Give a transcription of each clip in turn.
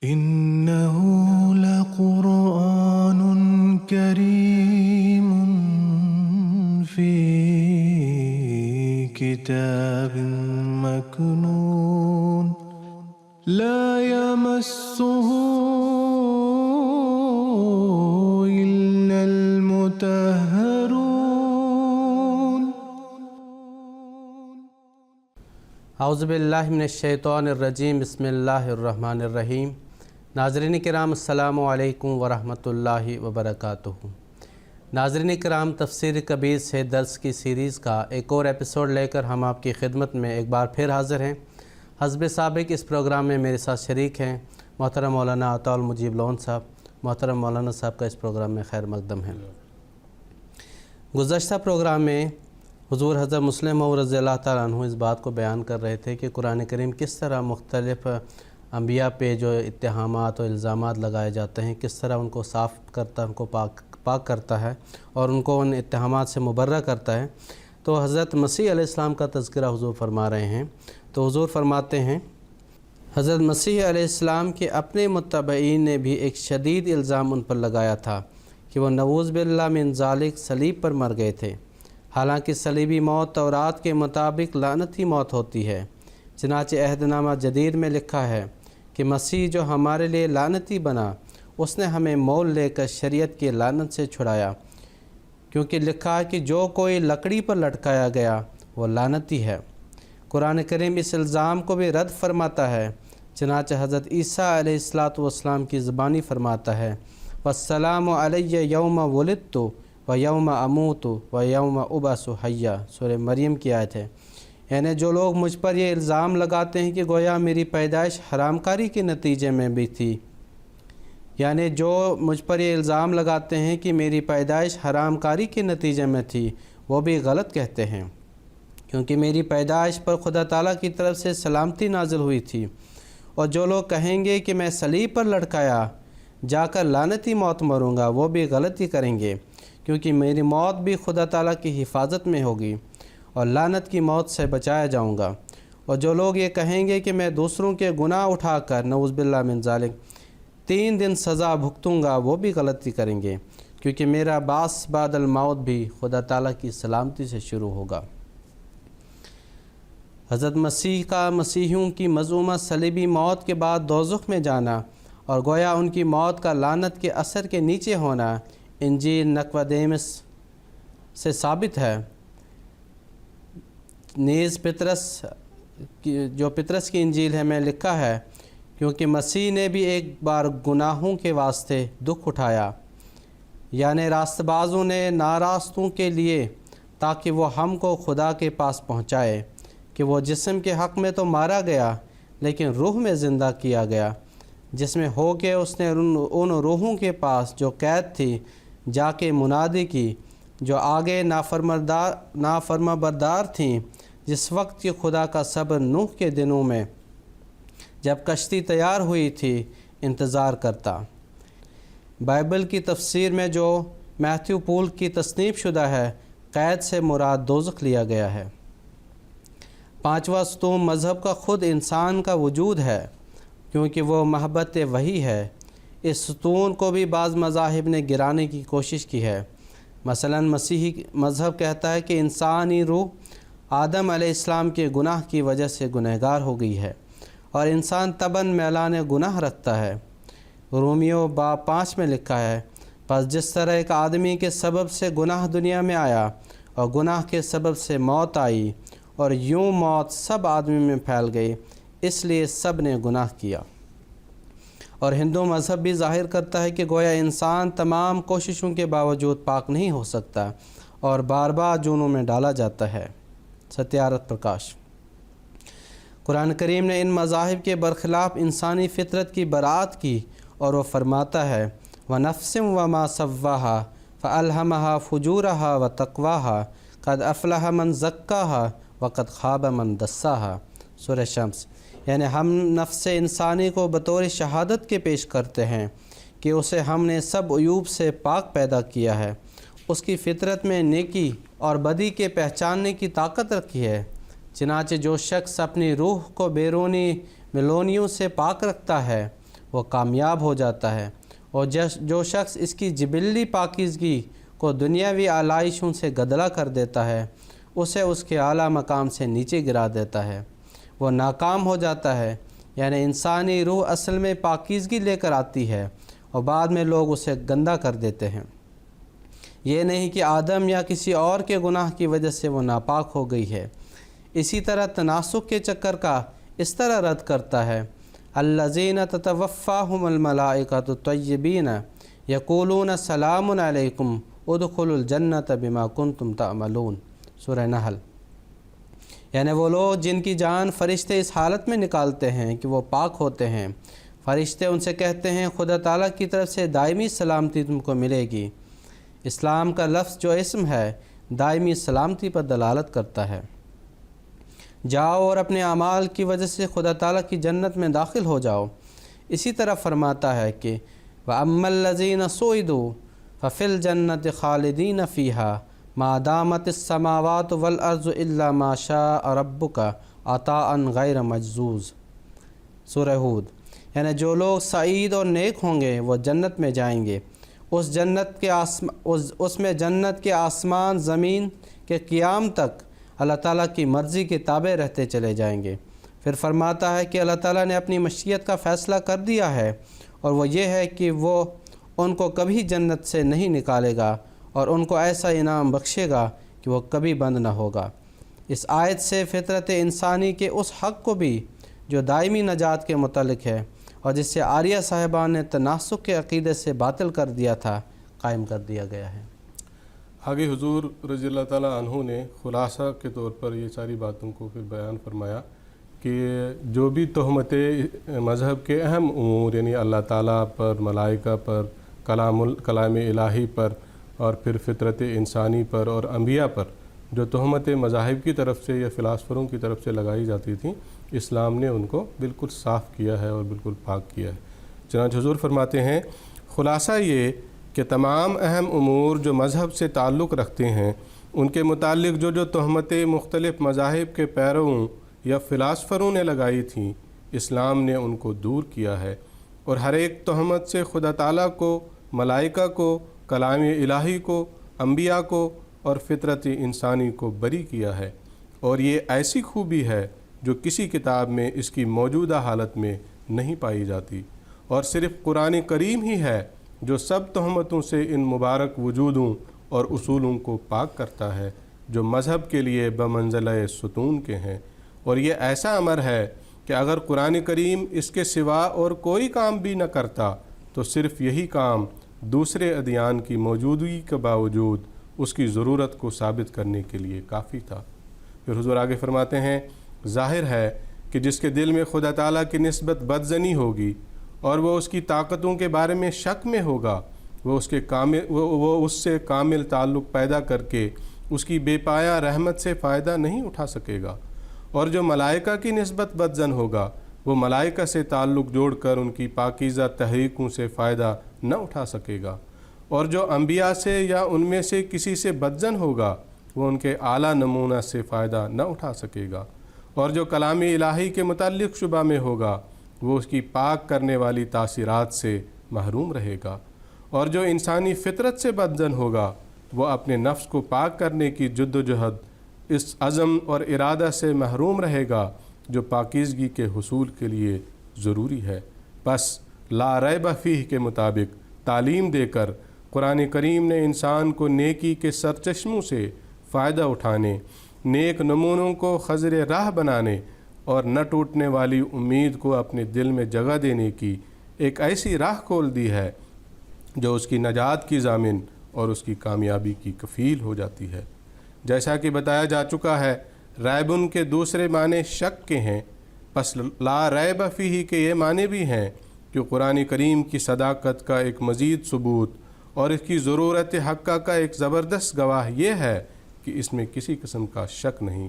إنه لقرآن كريم في كتاب مكنون لا يمسه إلا المطهرون اعوذ باللہ من الشیطان الرجیم بسم اللہ الرحمن الرحیم۔ ناظرین کرام السلام علیکم ورحمۃ اللہ وبرکاتہ۔ ناظرین کرام، تفسیر کبیر سے درس کی سیریز کا ایک اور ایپیسوڈ لے کر ہم آپ کی خدمت میں ایک بار پھر حاضر ہیں۔ حسب سابق اس پروگرام میں میرے ساتھ شریک ہیں محترم مولانا عطا المجیب لون صاحب۔ محترم مولانا صاحب کا اس پروگرام میں خیر مقدم ہے۔ گزشتہ پروگرام میں حضور حضرت مسلم موعود رضی اللہ تعالیٰ عنہ اس بات کو بیان کر رہے تھے کہ قرآن کریم کس طرح مختلف انبیاء پہ جو اتہامات و الزامات لگائے جاتے ہیں کس طرح ان کو صاف کرتا ہے، ان کو پاک کرتا ہے اور ان کو ان اتہامات سے مبرہ کرتا ہے۔ تو حضرت مسیح علیہ السلام کا تذکرہ حضور فرما رہے ہیں۔ تو حضور فرماتے ہیں حضرت مسیح علیہ السلام کے اپنے متبعین نے بھی ایک شدید الزام ان پر لگایا تھا کہ وہ نعوذ باللہ من ذالک صلیب پر مر گئے تھے، حالانکہ صلیبی موت تورات کے مطابق لعنتی موت ہوتی ہے۔ چنانچہ عہد نامہ جدید میں لکھا ہے کہ مسیح جو ہمارے لیے لعنتی بنا، اس نے ہمیں مول لے کر شریعت کی لعنت سے چھڑایا، کیونکہ لکھا ہے کہ جو کوئی لکڑی پر لٹکایا گیا وہ لعنتی ہے۔ قرآن کریم اس الزام کو بھی رد فرماتا ہے۔ چنانچہ حضرت عیسیٰ علیہ السلام کی زبانی فرماتا ہے وَالسَّلَامُ عَلَيَّ يَوْمَ وُلِدتُّ وَيَوْمَ أَمُوتُ وَيَوْمَ أُبْعَثُ حَيًّا۔ سورہ مریم کی آیت ہے۔ یعنی جو لوگ مجھ پر یہ الزام لگاتے ہیں کہ گویا میری پیدائش حرام کاری کے نتیجے میں بھی تھی، یعنی جو مجھ پر یہ الزام لگاتے ہیں کہ میری پیدائش حرام کاری کے نتیجے میں تھی، وہ بھی غلط کہتے ہیں، کیونکہ میری پیدائش پر خدا تعالیٰ کی طرف سے سلامتی نازل ہوئی تھی۔ اور جو لوگ کہیں گے کہ میں صلیب پر لٹکایا جا کر لعنتی موت مروں گا، وہ بھی غلطی کریں گے، کیونکہ میری موت بھی خدا تعالیٰ کی حفاظت میں ہوگی اور لعنت کی موت سے بچایا جاؤں گا۔ اور جو لوگ یہ کہیں گے کہ میں دوسروں کے گناہ اٹھا کر نعوذ باللہ من ذالک 3 دن سزا بھگتوں گا، وہ بھی غلطی کریں گے، کیونکہ میرا بعث بعد الموت بھی خدا تعالیٰ کی سلامتی سے شروع ہوگا۔ حضرت مسیح کا مسیحیوں کی مذمومہ صلیبی موت کے بعد دوزخ میں جانا اور گویا ان کی موت کا لعنت کے اثر کے نیچے ہونا انجیل نقودیمس سے ثابت ہے۔ نیز پطرس کی انجیل ہے میں لکھا ہے کیونکہ مسیح نے بھی ایک بار گناہوں کے واسطے دکھ اٹھایا، یعنی راست بازوں نے ناراستوں کے لیے، تاکہ وہ ہم کو خدا کے پاس پہنچائے کہ وہ جسم کے حق میں تو مارا گیا لیکن روح میں زندہ کیا گیا، جس میں ہو کے اس نے ان روحوں کے پاس جو قید تھی جا کے منادی کی جو آگے نافرما بردار تھیں، جس وقت کہ خدا کا صبر نوح کے دنوں میں جب کشتی تیار ہوئی تھی انتظار کرتا۔ بائبل کی تفسیر میں جو میتھیو پول کی تصنیف شدہ ہے، قید سے مراد دوزخ لیا گیا ہے۔ 5واں ستون مذہب کا خود انسان کا وجود ہے، کیونکہ وہ محبت وحی ہے۔ اس ستون کو بھی بعض مذاہب نے گرانے کی کوشش کی ہے۔ مثلا مسیحی مذہب کہتا ہے کہ انسانی روح آدم علیہ السلام کے گناہ کی وجہ سے گنہگار ہو گئی ہے اور انسان طبعاً میلان گناہ رکھتا ہے۔ رومیو باب 5 میں لکھا ہے پس جس طرح ایک آدمی کے سبب سے گناہ دنیا میں آیا اور گناہ کے سبب سے موت آئی اور یوں موت سب آدمی میں پھیل گئی، اس لیے سب نے گناہ کیا۔ اور ہندو مذہب بھی ظاہر کرتا ہے کہ گویا انسان تمام کوششوں کے باوجود پاک نہیں ہو سکتا اور بار بار جرموں میں ڈالا جاتا ہے۔ ستیارتھ پرکاش۔ قرآن کریم نے ان مذاہب کے برخلاف انسانی فطرت کی برات کی اور وہ فرماتا ہے وَنَفْسٍ وَمَا سَوَّاهَا فَأَلْهَمَهَا فُجُورَهَا وَتَقْوَاهَا قَدْ أَفْلَحَ مَنْ زَكَّاهَا وَقَدْ خَابَ مَنْ دَسَّاهَا۔ سورہ شمس۔ یعنی ہم نفس انسانی کو بطور شہادت کے پیش کرتے ہیں کہ اسے ہم نے سب عیوب سے پاک پیدا کیا ہے، اس کی فطرت میں نیکی اور بدی کے پہچاننے کی طاقت رکھی ہے۔ چنانچہ جو شخص اپنی روح کو بیرونی ملونیوں سے پاک رکھتا ہے وہ کامیاب ہو جاتا ہے، اور جو شخص اس کی جبلی پاکیزگی کو دنیاوی آلائشوں سے گدلا کر دیتا ہے اسے اس کے اعلیٰ مقام سے نیچے گرا دیتا ہے، وہ ناکام ہو جاتا ہے۔ یعنی انسانی روح اصل میں پاکیزگی لے کر آتی ہے اور بعد میں لوگ اسے گندہ کر دیتے ہیں۔ یہ نہیں کہ آدم یا کسی اور کے گناہ کی وجہ سے وہ ناپاک ہو گئی ہے۔ اسی طرح تناسخ کے چکر کا اس طرح رد کرتا ہے، الذین تتوفاہم الملائکۃ طیبین یقولون سلام علیکم ادخلوا الجنۃ بما کنتم تعملون، سورہ نحل۔ یعنی وہ لوگ جن کی جان فرشتے اس حالت میں نکالتے ہیں کہ وہ پاک ہوتے ہیں، فرشتے ان سے کہتے ہیں خدا تعالیٰ کی طرف سے دائمی سلامتی تم کو ملے گی۔ اسلام کا لفظ جو اسم ہے دائمی سلامتی پر دلالت کرتا ہے۔ جاؤ اور اپنے اعمال کی وجہ سے خدا تعالیٰ کی جنت میں داخل ہو جاؤ۔ اسی طرح فرماتا ہے کہ وَأَمَّا الَّذِينَ سُعِدُوا فَفِي الْجَنَّةِ خَالِدِينَ فِيهَا مَا دَامَتِ السَّمَاوَاتُ وَالْأَرْضُ إِلَّا مَا شَاءَ رَبُّكَ عَطَاءً غَيْرَ مَجْزُوزٍ، سورہ ہود۔ یعنی جو لوگ سعید اور نیک ہوں گے وہ جنت میں جائیں گے، اس میں جنت کے آسمان زمین کے قیام تک اللہ تعالیٰ کی مرضی کے تابع رہتے چلے جائیں گے۔ پھر فرماتا ہے کہ اللہ تعالیٰ نے اپنی مشیت کا فیصلہ کر دیا ہے، اور وہ یہ ہے کہ وہ ان کو کبھی جنت سے نہیں نکالے گا اور ان کو ایسا انعام بخشے گا کہ وہ کبھی بند نہ ہوگا۔ اس آیت سے فطرت انسانی کے اس حق کو بھی جو دائمی نجات کے متعلق ہے اور جس سے آریہ صاحبان نے تناسخ کے عقیدے سے باطل کر دیا تھا، قائم کر دیا گیا ہے۔ آگے حضور رضی اللہ تعالیٰ عنہ نے خلاصہ کے طور پر یہ ساری باتوں کو پھر بیان فرمایا کہ جو بھی تہمت مذہب کے اہم امور یعنی اللہ تعالیٰ پر، ملائکہ پر، کلام الہی پر اور پھر فطرت انسانی پر اور انبیاء پر جو تہمت مذاہب کی طرف سے یا فلاسفروں کی طرف سے لگائی جاتی تھیں، اسلام نے ان کو بالکل صاف کیا ہے اور بالکل پاک کیا ہے۔ چنانچہ حضور فرماتے ہیں خلاصہ یہ کہ تمام اہم امور جو مذہب سے تعلق رکھتے ہیں ان کے متعلق جو تہمتیں مختلف مذاہب کے پیرووں یا فلاسفروں نے لگائی تھیں، اسلام نے ان کو دور کیا ہے اور ہر ایک تہمت سے خدا تعالیٰ کو، ملائکہ کو، کلام الہی کو، انبیاء کو اور فطرت انسانی کو بری کیا ہے۔ اور یہ ایسی خوبی ہے جو کسی کتاب میں اس کی موجودہ حالت میں نہیں پائی جاتی، اور صرف قرآن کریم ہی ہے جو سب تہمتوں سے ان مبارک وجودوں اور اصولوں کو پاک کرتا ہے جو مذہب کے لیے بمنزلہ ستون کے ہیں۔ اور یہ ایسا امر ہے کہ اگر قرآن کریم اس کے سوا اور کوئی کام بھی نہ کرتا تو صرف یہی کام دوسرے ادیان کی موجودگی کے باوجود اس کی ضرورت کو ثابت کرنے کے لیے کافی تھا۔ پھر حضور آگے فرماتے ہیں ظاہر ہے کہ جس کے دل میں خدا تعالیٰ کی نسبت بدظنی ہوگی اور وہ اس کی طاقتوں کے بارے میں شک میں ہوگا، وہ اس سے کامل تعلق پیدا کر کے اس کی بے پایہ رحمت سے فائدہ نہیں اٹھا سکے گا، اور جو ملائکہ کی نسبت بدظن ہوگا وہ ملائکہ سے تعلق جوڑ کر ان کی پاکیزہ تحریکوں سے فائدہ نہ اٹھا سکے گا، اور جو انبیاء سے یا ان میں سے کسی سے بدظن ہوگا وہ ان کے اعلیٰ نمونہ سے فائدہ نہ اٹھا سکے گا، اور جو کلام الہی کے متعلق شبہ میں ہوگا وہ اس کی پاک کرنے والی تاثیرات سے محروم رہے گا، اور جو انسانی فطرت سے بدظن ہوگا وہ اپنے نفس کو پاک کرنے کی جد و جہد اس عزم اور ارادہ سے محروم رہے گا جو پاکیزگی کے حصول کے لیے ضروری ہے۔ بس لا ریب فیہ کے مطابق تعلیم دے کر قرآن کریم نے انسان کو نیکی کے سرچشموں سے فائدہ اٹھانے، نیک نمونوں کو خضر راہ بنانے اور نہ ٹوٹنے والی امید کو اپنے دل میں جگہ دینے کی ایک ایسی راہ کھول دی ہے جو اس کی نجات کی ضامن اور اس کی کامیابی کی کفیل ہو جاتی ہے۔ جیسا کہ بتایا جا چکا ہے ریبن کے دوسرے معنی شک کے ہیں، پس لا ریب فیہ کے یہ معنی بھی ہیں کہ قرآن کریم کی صداقت کا ایک مزید ثبوت اور اس کی ضرورت حقہ کا ایک زبردست گواہ یہ ہے کہ اس میں کسی قسم کا شک نہیں۔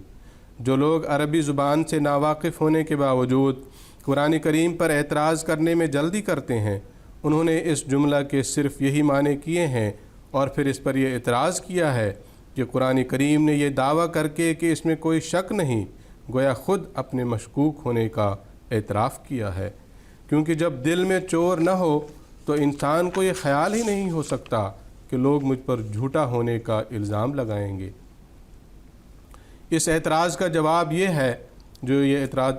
جو لوگ عربی زبان سے ناواقف ہونے کے باوجود قرآن کریم پر اعتراض کرنے میں جلدی کرتے ہیں، انہوں نے اس جملہ کے صرف یہی معنی کیے ہیں اور پھر اس پر یہ اعتراض کیا ہے کہ قرآن کریم نے یہ دعویٰ کر کے کہ اس میں کوئی شک نہیں، گویا خود اپنے مشکوک ہونے کا اعتراف کیا ہے۔ کیونکہ جب دل میں چور نہ ہو تو انسان کو یہ خیال ہی نہیں ہو سکتا کہ لوگ مجھ پر جھوٹا ہونے کا الزام لگائیں گے۔ اس اعتراض کا جواب یہ ہے، جو یہ اعتراض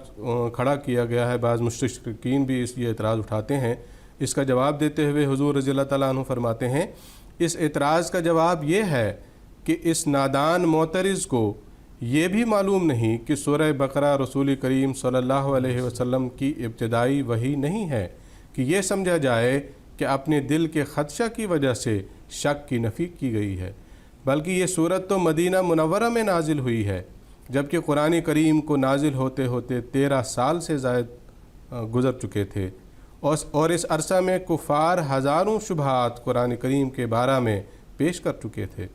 کھڑا کیا گیا ہے، بعض مستشرقین بھی یہ اعتراض اٹھاتے ہیں، اس کا جواب دیتے ہوئے حضور رضی اللہ تعالیٰ عنہ فرماتے ہیں، اس اعتراض کا جواب یہ ہے کہ اس نادان معترض کو یہ بھی معلوم نہیں کہ سورہ بقرہ رسول کریم صلی اللہ علیہ وسلم کی ابتدائی وحی نہیں ہے کہ یہ سمجھا جائے کہ اپنے دل کے خدشہ کی وجہ سے شک کی نفی کی گئی ہے، بلکہ یہ صورت تو مدینہ منورہ میں نازل ہوئی ہے، جبکہ قرآن کریم کو نازل ہوتے ہوتے 13 سال سے زائد گزر چکے تھے، اور اس عرصہ میں کفار ہزاروں شبہات قرآن کریم کے بارے میں پیش کر چکے تھے۔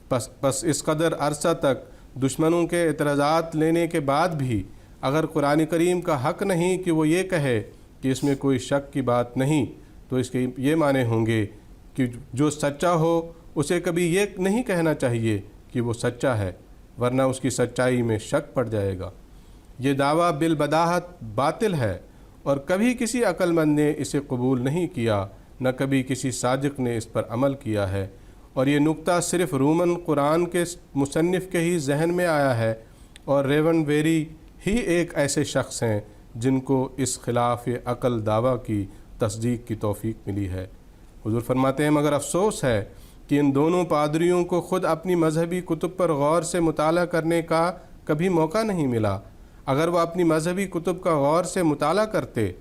پس اس قدر عرصہ تک دشمنوں کے اعتراضات لینے کے بعد بھی اگر قرآن کریم کا حق نہیں کہ وہ یہ کہے کہ اس میں کوئی شک کی بات نہیں، تو اس کے یہ معنی ہوں گے کہ جو سچا ہو اسے کبھی یہ نہیں کہنا چاہیے کہ وہ سچا ہے، ورنہ اس کی سچائی میں شک پڑ جائے گا۔ یہ دعویٰ بالبداہت باطل ہے، اور کبھی کسی عقل مند نے اسے قبول نہیں کیا، نہ کبھی کسی صادق نے اس پر عمل کیا ہے، اور یہ نقطہ صرف رومن قرآن کے مصنف کے ہی ذہن میں آیا ہے، اور ریون ویری ہی ایک ایسے شخص ہیں جن کو اس خلاف عقل دعویٰ کی تصدیق کی توفیق ملی ہے۔ حضور فرماتے ہیں، مگر افسوس ہے کہ ان دونوں پادریوں کو خود اپنی مذہبی کتب پر غور سے مطالعہ کرنے کا کبھی موقع نہیں ملا۔ اگر وہ اپنی مذہبی کتب کا غور سے مطالعہ کرتے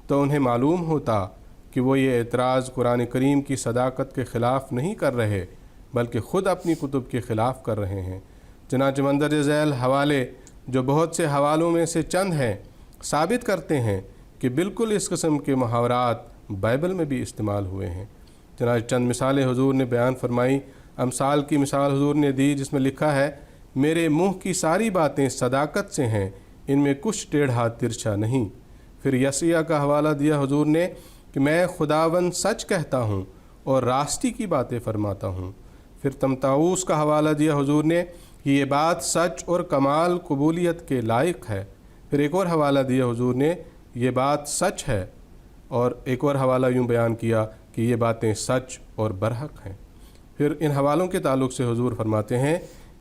تو انہیں معلوم ہوتا کہ وہ یہ اعتراض قرآن کریم کی صداقت کے خلاف نہیں کر رہے، بلکہ خود اپنی کتب کے خلاف کر رہے ہیں۔ چنانچہ مندرجہ ذیل حوالے، جو بہت سے حوالوں میں سے چند ہیں، ثابت کرتے ہیں کہ بالکل اس قسم کے محاورات بائبل میں بھی استعمال ہوئے ہیں۔ چنانچہ چند مثالیں حضور نے بیان فرمائی۔ امثال کی مثال حضور نے دی جس میں لکھا ہے، میرے منہ کی ساری باتیں صداقت سے ہیں، ان میں کچھ ٹیڑھا ترچھا نہیں۔ پھر یسیہ کا حوالہ دیا حضور نے کہ میں خداوند سچ کہتا ہوں اور راستی کی باتیں فرماتا ہوں۔ پھر تمتاؤس کا حوالہ دیا حضور نے کہ یہ بات سچ اور کمال قبولیت کے لائق ہے۔ پھر ایک اور حوالہ دیا حضور نے، یہ بات سچ ہے، اور ایک اور حوالہ یوں بیان کیا کہ یہ باتیں سچ اور برحق ہیں۔ پھر ان حوالوں کے تعلق سے حضور فرماتے ہیں،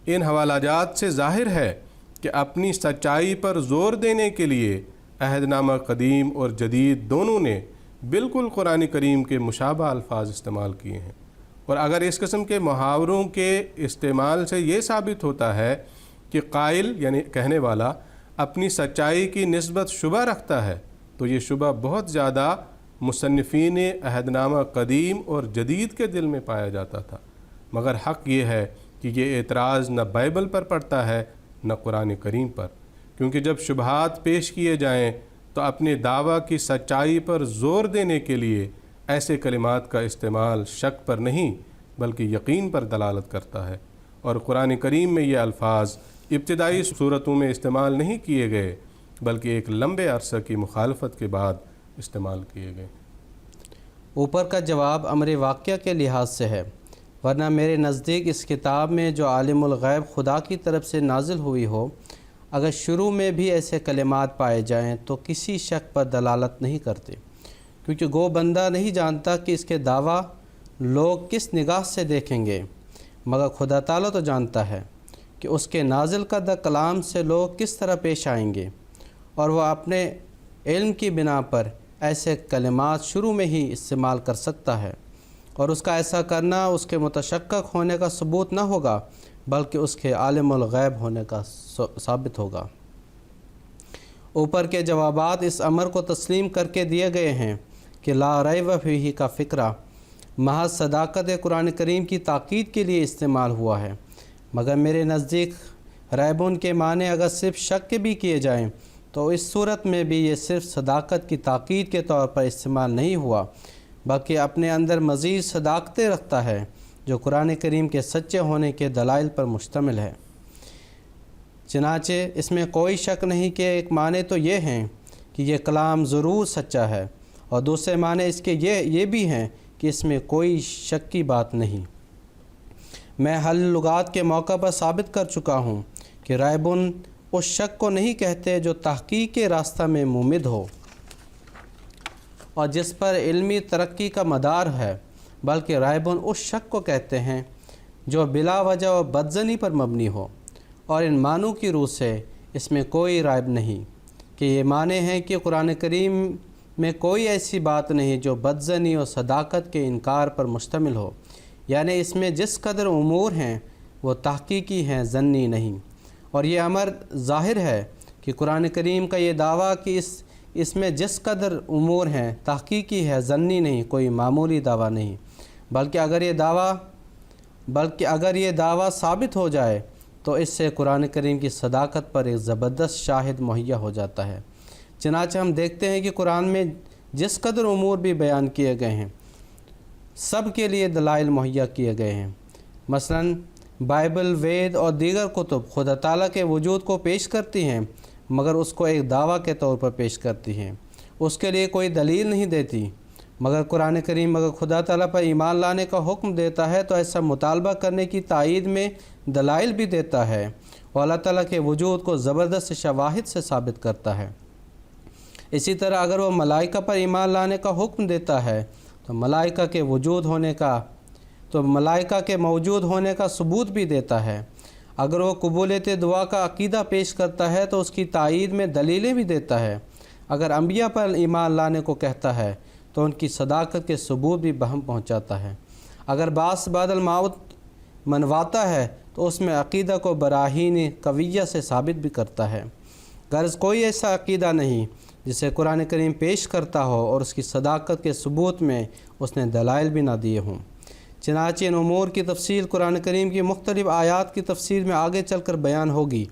ان حوالہ جات سے ظاہر ہے کہ اپنی سچائی پر زور دینے کے لیے عہد نامہ قدیم اور جدید دونوں نے بالکل قرآن کریم کے مشابہ الفاظ استعمال کیے ہیں، اور اگر اس قسم کے محاوروں کے استعمال سے یہ ثابت ہوتا ہے کہ قائل یعنی کہنے والا اپنی سچائی کی نسبت شبہ رکھتا ہے، تو یہ شبہ بہت زیادہ مصنفین عہد نامہ قدیم اور جدید کے دل میں پایا جاتا تھا، مگر حق یہ ہے کہ یہ اعتراض نہ بائبل پر پڑتا ہے نہ قرآن کریم پر، کیونکہ جب شبہات پیش کیے جائیں تو اپنے دعویٰ کی سچائی پر زور دینے کے لیے ایسے کلمات کا استعمال شک پر نہیں بلکہ یقین پر دلالت کرتا ہے، اور قرآن کریم میں یہ الفاظ ابتدائی صورتوں میں استعمال نہیں کیے گئے بلکہ ایک لمبے عرصہ کی مخالفت کے بعد استعمال کیے گئے۔ اوپر کا جواب امر واقعہ کے لحاظ سے ہے، ورنہ میرے نزدیک اس کتاب میں جو عالم الغیب خدا کی طرف سے نازل ہوئی ہو، اگر شروع میں بھی ایسے کلمات پائے جائیں تو کسی شک پر دلالت نہیں کرتے، کیونکہ گو بندہ نہیں جانتا کہ اس کے دعویٰ لوگ کس نگاہ سے دیکھیں گے، مگر خدا تعالیٰ تو جانتا ہے کہ اس کے نازل کردہ کلام سے لوگ کس طرح پیش آئیں گے، اور وہ اپنے علم کی بنا پر ایسے کلمات شروع میں ہی استعمال کر سکتا ہے، اور اس کا ایسا کرنا اس کے متشکک ہونے کا ثبوت نہ ہوگا بلکہ اس کے عالم الغیب ہونے کا ثابت ہوگا۔ اوپر کے جوابات اس امر کو تسلیم کر کے دیے گئے ہیں کہ لا ریب فیہ کا فقرہ محض صداقت قرآن کریم کی تاکید کے لیے استعمال ہوا ہے، مگر میرے نزدیک ریبون کے معنی اگر صرف شک کے بھی کیے جائیں تو اس صورت میں بھی یہ صرف صداقت کی تاکید کے طور پر استعمال نہیں ہوا بلکہ اپنے اندر مزید صداقتیں رکھتا ہے جو قرآن کریم کے سچے ہونے کے دلائل پر مشتمل ہے۔ چنانچہ اس میں کوئی شک نہیں کہ ایک معنی تو یہ ہیں کہ یہ کلام ضرور سچا ہے، اور دوسرے معنی اس کے یہ بھی ہیں کہ اس میں کوئی شک کی بات نہیں۔ میں حل لغات کے موقع پر ثابت کر چکا ہوں کہ رائبن اس شک کو نہیں کہتے جو تحقیق کے راستہ میں ممد ہو۔ اور جس پر علمی ترقی کا مدار ہے، بلکہ رائبون اس شک کو کہتے ہیں جو بلا وجہ و بدظنی پر مبنی ہو، اور ان معنوں کی روح سے اس میں کوئی رائب نہیں کہ یہ معنی ہیں کہ قرآن کریم میں کوئی ایسی بات نہیں جو بدظنی اور صداقت کے انکار پر مشتمل ہو، یعنی اس میں جس قدر امور ہیں وہ تحقیقی ہیں، ظنی نہیں۔ اور یہ امر ظاہر ہے کہ قرآن کریم کا یہ دعویٰ کہ اس میں جس قدر امور ہیں تحقیقی ہے، ظنی نہیں، کوئی معمولی دعویٰ نہیں، بلکہ اگر یہ دعویٰ ثابت ہو جائے تو اس سے قرآن کریم کی صداقت پر ایک زبردست شاہد مہیا ہو جاتا ہے۔ چنانچہ ہم دیکھتے ہیں کہ قرآن میں جس قدر امور بھی بیان کیے گئے ہیں سب کے لیے دلائل مہیا کیے گئے ہیں۔ مثلاً بائبل، وید اور دیگر کتب خدا تعالیٰ کے وجود کو پیش کرتی ہیں، مگر اس کو ایک دعویٰ کے طور پر پیش کرتی ہیں، اس کے لیے کوئی دلیل نہیں دیتی۔ مگر قرآن کریم اگر خدا تعالیٰ پر ایمان لانے کا حکم دیتا ہے تو ایسا مطالبہ کرنے کی تائید میں دلائل بھی دیتا ہے، اور اللہ تعالیٰ کے وجود کو زبردست شواہد سے ثابت کرتا ہے۔ اسی طرح اگر وہ ملائکہ پر ایمان لانے کا حکم دیتا ہے تو ملائکہ کے موجود ہونے کا ثبوت بھی دیتا ہے۔ اگر وہ قبولیت دعا کا عقیدہ پیش کرتا ہے تو اس کی تائید میں دلیلیں بھی دیتا ہے۔ اگر انبیاء پر ایمان لانے کو کہتا ہے تو ان کی صداقت کے ثبوت بھی بہم پہنچاتا ہے۔ اگر بعث بعد الموت منواتا ہے تو اس میں عقیدہ کو براہین قویہ سے ثابت بھی کرتا ہے۔ غرض کوئی ایسا عقیدہ نہیں جسے قرآن کریم پیش کرتا ہو اور اس کی صداقت کے ثبوت میں اس نے دلائل بھی نہ دیے ہوں۔ چنانچہ ان امور کی تفصیل قرآن کریم کی مختلف آیات کی تفسیر میں آگے چل کر بیان ہوگی۔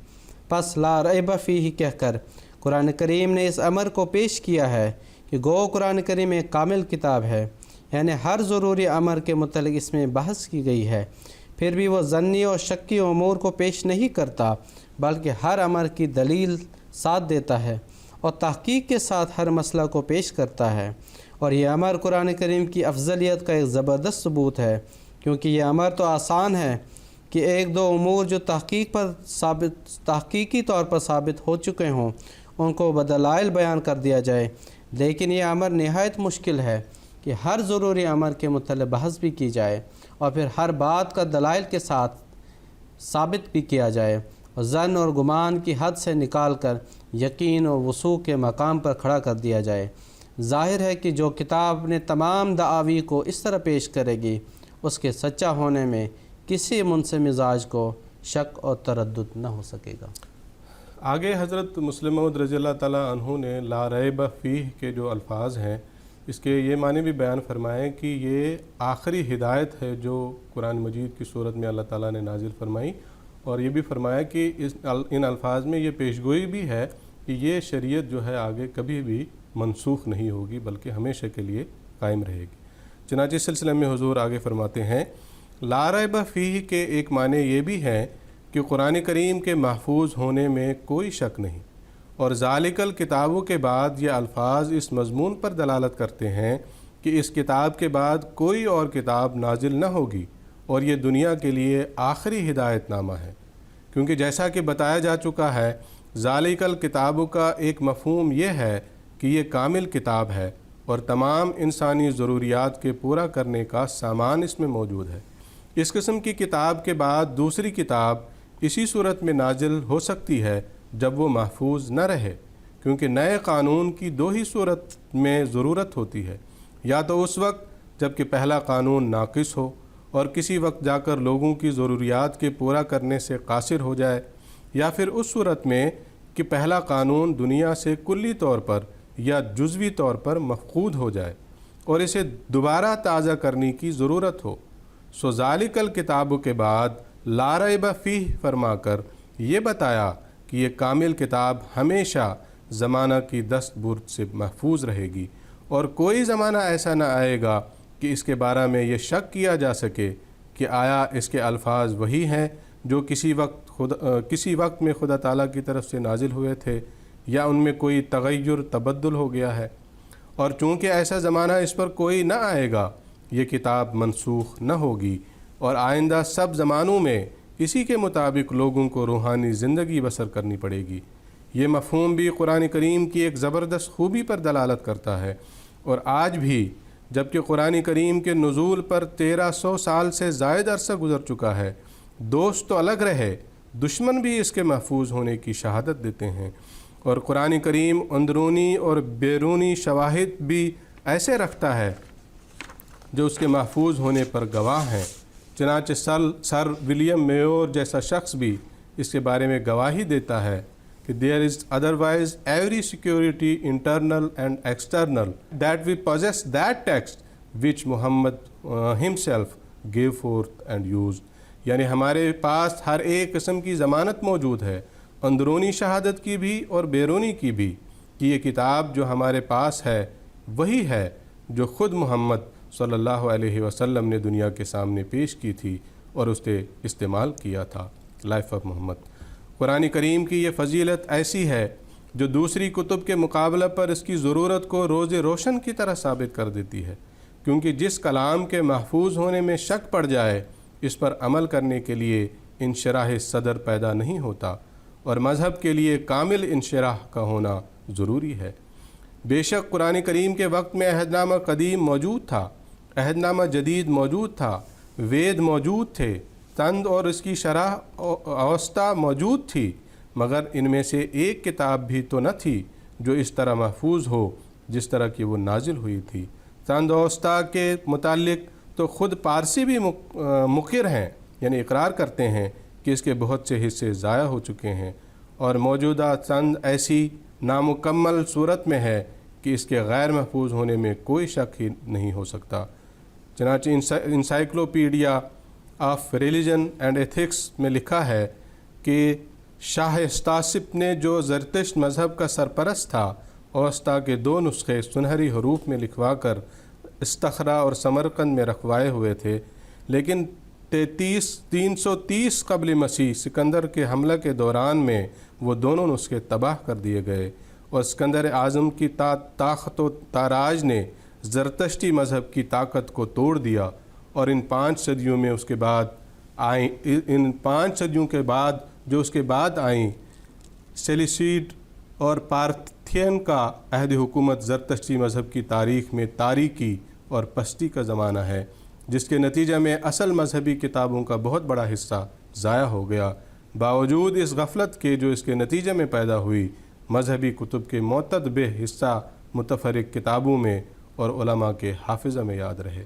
پس لا ریب فیہ کہہ کر قرآن کریم نے اس امر کو پیش کیا ہے کہ گو قرآن کریم ایک کامل کتاب ہے، یعنی ہر ضروری امر کے متعلق اس میں بحث کی گئی ہے، پھر بھی وہ ظنی اور شکی امور کو پیش نہیں کرتا، بلکہ ہر امر کی دلیل ساتھ دیتا ہے اور تحقیق کے ساتھ ہر مسئلہ کو پیش کرتا ہے۔ اور یہ امر قرآن کریم کی افضلیت کا ایک زبردست ثبوت ہے، کیونکہ یہ امر تو آسان ہے کہ ایک دو امور جو تحقیقی طور پر ثابت ہو چکے ہوں ان کو بدلائل بیان کر دیا جائے، لیکن یہ امر نہایت مشکل ہے کہ ہر ضروری امر کے متعلق بحث بھی کی جائے اور پھر ہر بات کا دلائل کے ساتھ ثابت بھی کیا جائے، اور ظن اور گمان کی حد سے نکال کر یقین اور وثوق کے مقام پر کھڑا کر دیا جائے۔ ظاہر ہے کہ جو کتاب نے تمام دعاوی کو اس طرح پیش کرے گی اس کے سچا ہونے میں کسی منصف مزاج کو شک اور تردد نہ ہو سکے گا۔ آگے حضرت مسلم موعود رضی اللہ تعالیٰ عنہ نے لا ریب فیہ کے جو الفاظ ہیں اس کے یہ معنی بھی بیان فرمائے کہ یہ آخری ہدایت ہے جو قرآن مجید کی صورت میں اللہ تعالیٰ نے نازل فرمائی، اور یہ بھی فرمایا کہ ان الفاظ میں یہ پیشگوئی بھی ہے کہ یہ شریعت جو ہے آگے کبھی بھی منسوخ نہیں ہوگی بلکہ ہمیشہ کے لیے قائم رہے گی۔ چنانچہ اس سلسلے میں حضور آگے فرماتے ہیں لا ریب فیہ کے ایک معنی یہ بھی ہیں کہ قرآن کریم کے محفوظ ہونے میں کوئی شک نہیں، اور ذالک الکتابوں کے بعد یہ الفاظ اس مضمون پر دلالت کرتے ہیں کہ اس کتاب کے بعد کوئی اور کتاب نازل نہ ہوگی اور یہ دنیا کے لیے آخری ہدایت نامہ ہے، کیونکہ جیسا کہ بتایا جا چکا ہے ذالک الکتابوں کا ایک مفہوم یہ ہے کہ یہ کامل کتاب ہے اور تمام انسانی ضروریات کے پورا کرنے کا سامان اس میں موجود ہے۔ اس قسم کی کتاب کے بعد دوسری کتاب اسی صورت میں نازل ہو سکتی ہے جب وہ محفوظ نہ رہے، کیونکہ نئے قانون کی دو ہی صورت میں ضرورت ہوتی ہے، یا تو اس وقت جب کہ پہلا قانون ناقص ہو اور کسی وقت جا کر لوگوں کی ضروریات کے پورا کرنے سے قاصر ہو جائے، یا پھر اس صورت میں کہ پہلا قانون دنیا سے کلی طور پر یا جزوی طور پر مفقود ہو جائے اور اسے دوبارہ تازہ کرنے کی ضرورت ہو۔ سو ذالک الکتابوں کے بعد لا ریب فیہ فرما کر یہ بتایا کہ یہ کامل کتاب ہمیشہ زمانہ کی دست برد سے محفوظ رہے گی، اور کوئی زمانہ ایسا نہ آئے گا کہ اس کے بارے میں یہ شک کیا جا سکے کہ آیا اس کے الفاظ وہی ہیں جو کسی وقت میں خدا تعالیٰ کی طرف سے نازل ہوئے تھے، یا ان میں کوئی تغیر تبدل ہو گیا ہے۔ اور چونکہ ایسا زمانہ اس پر کوئی نہ آئے گا یہ کتاب منسوخ نہ ہوگی، اور آئندہ سب زمانوں میں اسی کے مطابق لوگوں کو روحانی زندگی بسر کرنی پڑے گی۔ یہ مفہوم بھی قرآن کریم کی ایک زبردست خوبی پر دلالت کرتا ہے اور آج بھی جبکہ قرآن کریم کے نزول پر 1300 سال سے زائد عرصہ گزر چکا ہے، دوست تو الگ رہے، دشمن بھی اس کے محفوظ ہونے کی شہادت دیتے ہیں، اور قرآن کریم اندرونی اور بیرونی شواہد بھی ایسے رکھتا ہے جو اس کے محفوظ ہونے پر گواہ ہیں۔ چنانچہ سر ولیم میور جیسا شخص بھی اس کے بارے میں گواہی دیتا ہے کہ there is otherwise every security internal and external that we possess that text which Muhammad himself gave forth and used، یعنی ہمارے پاس ہر ایک قسم کی ضمانت موجود ہے، اندرونی شہادت کی بھی اور بیرونی کی بھی، کہ یہ کتاب جو ہمارے پاس ہے وہی ہے جو خود محمد صلی اللہ علیہ وسلم نے دنیا کے سامنے پیش کی تھی اور اس نے استعمال کیا تھا۔ لائف آف محمد۔ قرآن کریم کی یہ فضیلت ایسی ہے جو دوسری کتب کے مقابلہ پر اس کی ضرورت کو روز روشن کی طرح ثابت کر دیتی ہے، کیونکہ جس کلام کے محفوظ ہونے میں شک پڑ جائے اس پر عمل کرنے کے لیے انشراح صدر پیدا نہیں ہوتا، اور مذہب کے لیے کامل انشراح کا ہونا ضروری ہے۔ بے شک قرآن کریم کے وقت میں عہد نامہ قدیم موجود تھا، عہد نامہ جدید موجود تھا، وید موجود تھے، تند اور اس کی شرح اوسطا موجود تھی، مگر ان میں سے ایک کتاب بھی تو نہ تھی جو اس طرح محفوظ ہو جس طرح کی وہ نازل ہوئی تھی۔ تند اوسطا کے متعلق تو خود پارسی بھی مقر ہیں، یعنی اقرار کرتے ہیں کہ اس کے بہت سے حصے ضائع ہو چکے ہیں، اور موجودہ تند ایسی نامکمل صورت میں ہے کہ اس کے غیر محفوظ ہونے میں کوئی شک ہی نہیں ہو سکتا۔ چنانچہ encyclopaedia of religion and ethics میں لکھا ہے کہ شاہ استاسپ نے جو زرتشت مذہب کا سرپرست تھا، اوسطا کے 2 نسخے سنہری حروف میں لکھوا کر استخرا اور سمرقند میں رکھوائے ہوئے تھے، لیکن 330 قبل مسیح سکندر کے حملہ کے دوران میں وہ دونوں نسخے تباہ کر دیے گئے، اور اسکندر اعظم کی طاقت و تاراج نے زرتشتی مذہب کی طاقت کو توڑ دیا، اور ان 5 صدیوں میں اس کے بعد ان 5 صدیوں کے بعد جو اس کے بعد آئیں، سیلیسیڈ اور پارتھین کا عہد حکومت زرتشتی مذہب کی تاریخ میں تاریکی اور پستی کا زمانہ ہے، جس کے نتیجہ میں اصل مذہبی کتابوں کا بہت بڑا حصہ ضائع ہو گیا۔ باوجود اس غفلت کے جو اس کے نتیجے میں پیدا ہوئی، مذہبی کتب کے معتدب حصہ متفرق کتابوں میں اور علماء کے حافظہ میں یاد رہے۔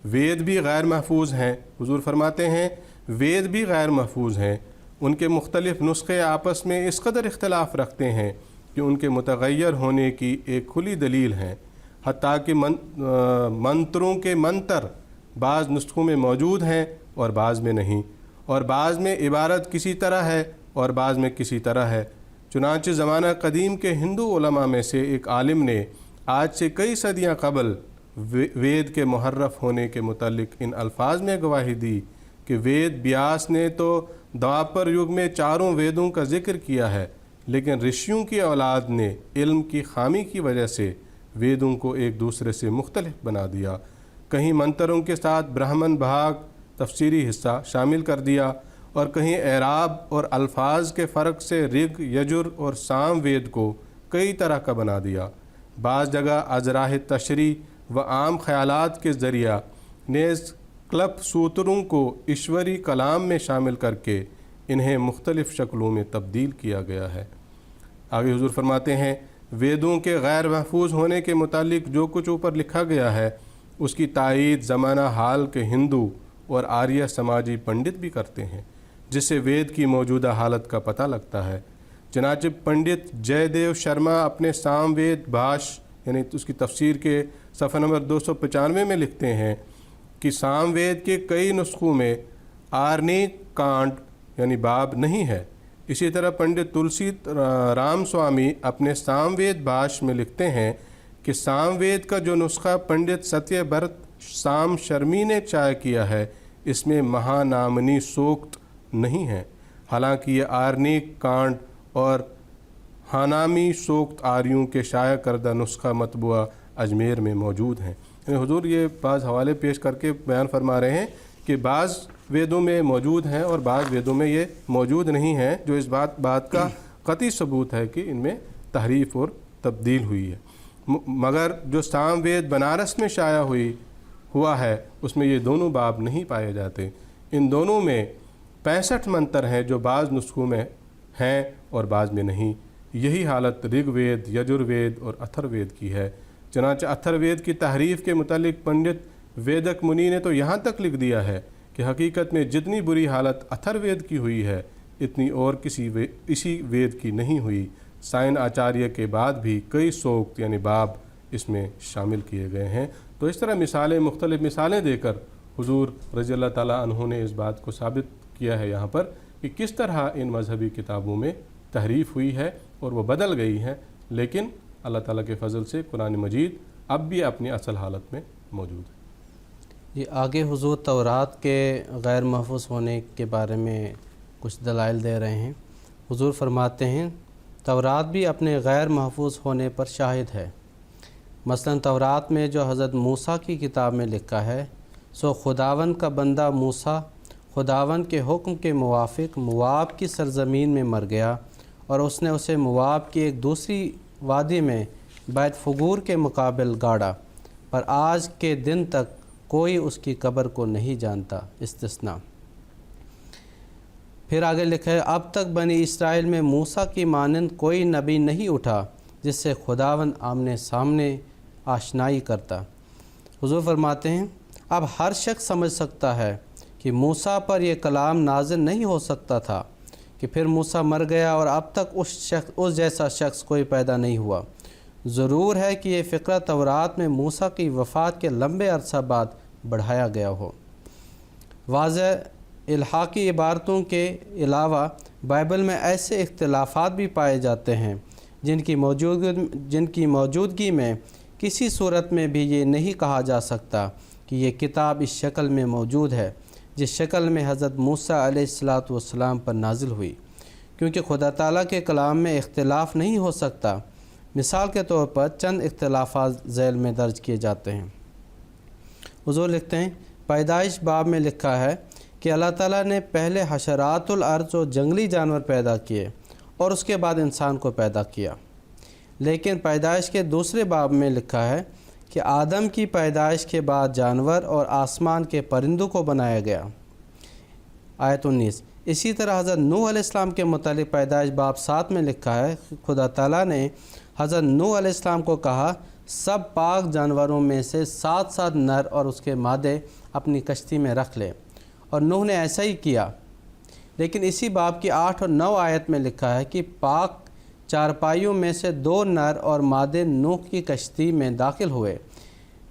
وید بھی غیر محفوظ ہیں، حضور فرماتے ہیں وید بھی غیر محفوظ ہیں، ان کے مختلف نسخے آپس میں اس قدر اختلاف رکھتے ہیں کہ ان کے متغیر ہونے کی ایک کھلی دلیل ہیں، حتیٰ کہ منتروں کے منتر بعض نسخوں میں موجود ہیں اور بعض میں نہیں، اور بعض میں عبارت کسی طرح ہے اور بعض میں کسی طرح ہے۔ چنانچہ زمانہ قدیم کے ہندو علماء میں سے ایک عالم نے آج سے کئی صدیاں قبل وید کے محرف ہونے کے متعلق ان الفاظ میں گواہی دی کہ وید بیاس نے تو دوپر یگ میں 4 ویدوں کا ذکر کیا ہے، لیکن رشیوں کی اولاد نے علم کی خامی کی وجہ سے ویدوں کو ایک دوسرے سے مختلف بنا دیا، کہیں منتروں کے ساتھ برہمن بھاگ تفسیری حصہ شامل کر دیا، اور کہیں اعراب اور الفاظ کے فرق سے رگ، یجر اور سام وید کو کئی طرح کا بنا دیا۔ بعض جگہ ازراہ تشریح و عام خیالات کے ذریعہ نیز کلپ سوتروں کو ایشوری کلام میں شامل کر کے انہیں مختلف شکلوں میں تبدیل کیا گیا ہے۔ آگے حضور فرماتے ہیں ویدوں کے غیر محفوظ ہونے کے متعلق جو کچھ اوپر لکھا گیا ہے اس کی تائید زمانہ حال کے ہندو اور آریہ سماجی پنڈت بھی کرتے ہیں، جس سے وید کی موجودہ حالت کا پتہ لگتا ہے۔ چنانچہ پنڈت جے دیو شرما اپنے سام وید بھاش یعنی اس کی تفسیر کے صفحہ نمبر 295 میں لکھتے ہیں کہ سام وید کے کئی نسخوں میں آرنیک کانڈ یعنی باب نہیں ہے۔ اسی طرح پنڈت تلسی رام سوامی اپنے سام وید بھاش میں لکھتے ہیں کہ سام وید کا جو نسخہ پنڈت ستیہ بھرت سام شرمی نے چائے کیا ہے اس میں مہانامنی سوکت نہیں ہے، حالانکہ یہ آرنیک کانڈ اور ہانامی سوکت آریوں کے شائع کردہ نسخہ مطبوعہ اجمیر میں موجود ہیں۔ یعنی حضور یہ بعض حوالے پیش کر کے بیان فرما رہے ہیں کہ بعض ویدوں میں موجود ہیں اور بعض ویدوں میں یہ موجود نہیں ہیں، جو اس بات کا قطعی ثبوت ہے کہ ان میں تحریف اور تبدیل ہوئی ہے۔ مگر جو سام وید بنارس میں شائع ہوا ہے اس میں یہ دونوں باب نہیں پائے جاتے۔ ان دونوں میں 65 منتر ہیں جو بعض نسخوں میں ہیں اور بعض میں نہیں۔ یہی حالت رگ وید، یجر وید اور اتھر وید کی ہے۔ چنانچہ اتھر وید کی تحریف کے متعلق پنڈت ویدک منی نے تو یہاں تک لکھ دیا ہے کہ حقیقت میں جتنی بری حالت اتھر وید کی ہوئی ہے اتنی اور اسی وید کی نہیں ہوئی۔ سائن آچاریہ کے بعد بھی کئی سوکت یعنی باب اس میں شامل کیے گئے ہیں۔ تو اس طرح مختلف مثالیں دے کر حضور رضی اللہ تعالیٰ عنہ نے اس بات کو ثابت کیا ہے یہاں پر کہ کس طرح ان مذہبی کتابوں میں تحریف ہوئی ہے اور وہ بدل گئی ہیں، لیکن اللہ تعالیٰ کے فضل سے قرآن مجید اب بھی اپنی اصل حالت میں موجود ہے۔ یہ آگے حضور تورات کے غیر محفوظ ہونے کے بارے میں کچھ دلائل دے رہے ہیں۔ حضور فرماتے ہیں تورات بھی اپنے غیر محفوظ ہونے پر شاہد ہے۔ مثلا تورات میں جو حضرت موسیٰ کی کتاب میں لکھا ہے، سو خداوند کا بندہ موسیٰ خداوند کے حکم کے موافق مواب کی سرزمین میں مر گیا اور اس نے اسے مواب کی ایک دوسری وادی میں بیت فگور کے مقابل گاڑا، پر آج کے دن تک کوئی اس کی قبر کو نہیں جانتا، استثناء۔ پھر آگے لکھا ہے اب تک بنی اسرائیل میں موسیٰ کی مانند کوئی نبی نہیں اٹھا جس سے خداوند آمنے سامنے آشنائی کرتا۔ حضور فرماتے ہیں اب ہر شخص سمجھ سکتا ہے کہ موسیٰ پر یہ کلام نازل نہیں ہو سکتا تھا کہ پھر موسیٰ مر گیا اور اب تک اس جیسا شخص کوئی پیدا نہیں ہوا۔ ضرور ہے کہ یہ فقرہ تورات میں موسیٰ کی وفات کے لمبے عرصہ بعد بڑھایا گیا ہو۔ واضح الحاقی عبارتوں کے علاوہ بائبل میں ایسے اختلافات بھی پائے جاتے ہیں جن کی موجودگی میں کسی صورت میں بھی یہ نہیں کہا جا سکتا کہ یہ کتاب اس شکل میں موجود ہے جس شکل میں حضرت موسیٰ علیہ السلام پر نازل ہوئی، کیونکہ خدا تعالیٰ کے کلام میں اختلاف نہیں ہو سکتا۔ مثال کے طور پر چند اختلافات ذیل میں درج کیے جاتے ہیں۔ حضور لکھتے ہیں پیدائش باب میں لکھا ہے کہ اللہ تعالیٰ نے پہلے حشرات الارض و جنگلی جانور پیدا کیے اور اس کے بعد انسان کو پیدا کیا، لیکن پیدائش کے دوسرے باب میں لکھا ہے کہ آدم کی پیدائش کے بعد جانور اور آسمان کے پرندوں کو بنایا گیا، آیت 19۔ اسی طرح حضرت نوح علیہ السلام کے متعلق پیدائش باب 7 میں لکھا ہے خدا تعالیٰ نے حضرت نوح علیہ السلام کو کہا سب پاک جانوروں میں سے 7 نر اور اس کے مادے اپنی کشتی میں رکھ لے، اور نوح نے ایسا ہی کیا۔ لیکن اسی باب کی 8 اور 9 آیت میں لکھا ہے کہ پاک چارپائیوں میں سے 2 نر اور مادے نوح کی کشتی میں داخل ہوئے،